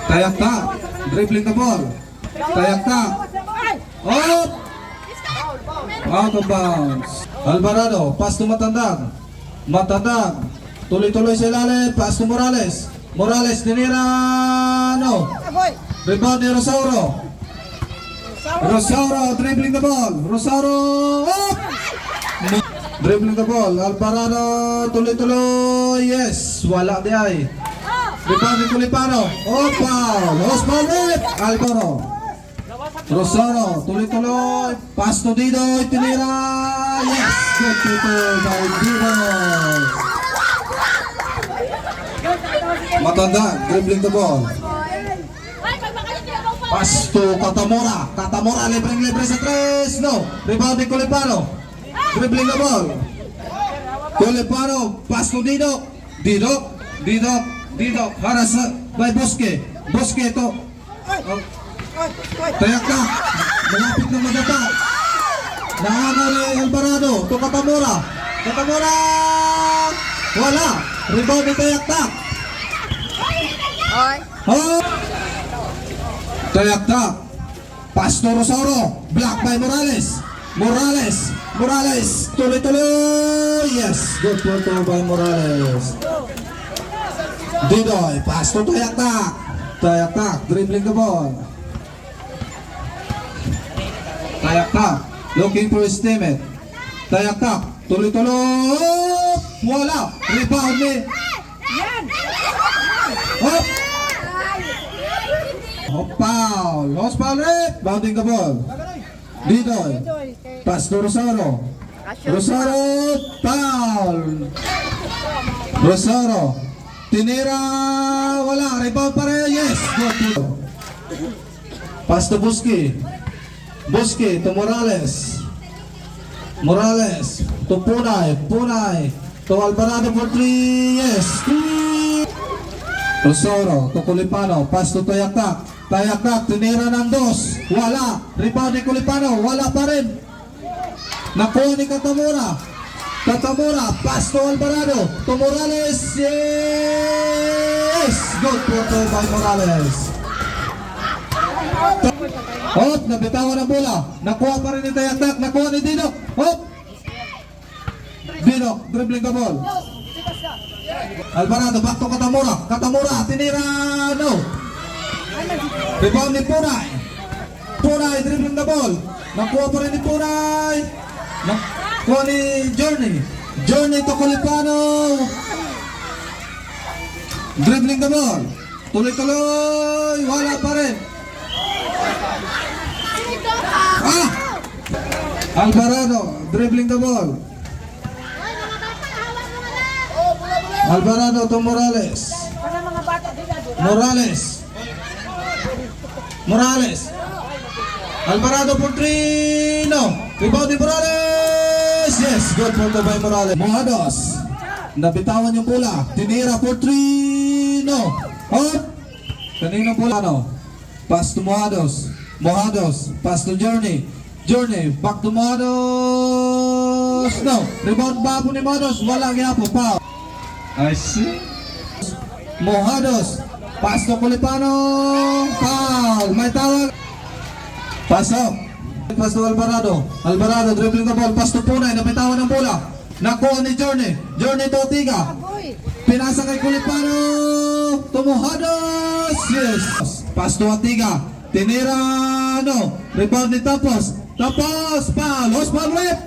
Tayakta. Dribbling the ball. Tayakta. Oh! Out of bounds. Alvarado, pass to Matandang. Matandang. Tuloy-tuloy sa ilalim. Pass to Morales. Morales, tinira. No. Rebound ni Rosauro. Rosauro, dribbling the ball. Rosauro. Oh! Dribbling the ball. Alvarado, tuloy-tuloy. Yes. Wala di ay. Rebound ni Tulipano. Oh, foul. Osman Rip. Alvaro. Rosauro, tuloy-tuloy. Pass to Didoy, tinira. Yes, good people by Didoy. Matanda, dribbling the ball. Pass to Katamora. Katamora, libreng-libre sa tres. No, rebound ni Colipano. Dribbling the ball. Colipano, pass to Dido. Dido, Dido, Dido. Haras by Bosque. Bosque to. Tayakta, malapit na magata. Naagaw ni Alvarado, to Katamora. Katamora! Wala! Rebound ni Tayakta. Oh! Tayakta. Pass to Rosauro. Block by Morales. Morales. Morales. Tuloy-tuloy. Yes. Good for by Morales. Didoy. Pass to Tayakta. Tayakta. Dribbling the ball. Tayakta, looking for his teammate. Tayakta, tuloy-tuloy. Wala. Rebound ni. Hop. Hop, foul. Lost foul rip. Bounding the ball. Didoy. Pass to Rosauro. Rosauro, foul. Rosauro. Tinira. Wala. Rebound pa rin. Yes. Good. Pass to Busquets. Bosque to Morales. Morales to Punay. Punay to Alvarado for 3. Yes. 3. Rosauro to Colipano. Pass to Tayakta. Tayakta. Tinira ng 2. Wala. Rebound ni Colipano. Wala pa rin. Nakuha ni Katamora. Katamora. Pass to Alvarado. To Morales. Yes. Good for by Morales. Hop, nabitawan ang bola. Nakuha pa rin ni Tayakta. Nakuha ni Dino. Hop. Dino, dribbling the ball. Alvarado, back to Katamora. Katamora, tinira. No. Rebound ni Punay. Punay, dribbling the ball. Nakuha pa rin ni Punay. Nakuha ni Journey. Journey to Colipano. Dribbling the ball. Tuloy-tuloy. Wala pa rin. Alvarado, dribbling the ball. Alvarado to Morales. Morales. Morales. Alvarado for 3. No. Rebound ni Morales. Yes, good for by Morales. Mojados. Nabitawan yung bola. Tinira for 3. No. Hop. Kanina bola no. Pass to Mojados. Mojados. Pass to Journey. Journey, back to Mojados. No, rebound babo ni Mojados. Wala kaya po, foul. I see. Mojados. Pass to Colipano. Foul. May tawag. Pass up. Pass to Alvarado. Alvarado dribbling the ball. Pass to Punay. Napitawan ng bola. Nakuha ni Journey. Journey to Tiga. Pinasa kay Colipano. To Mojados. Yes. Pass to Tiga. Tinira. No. Rebound ni Tapos. Tapos, foul. Osman Rip.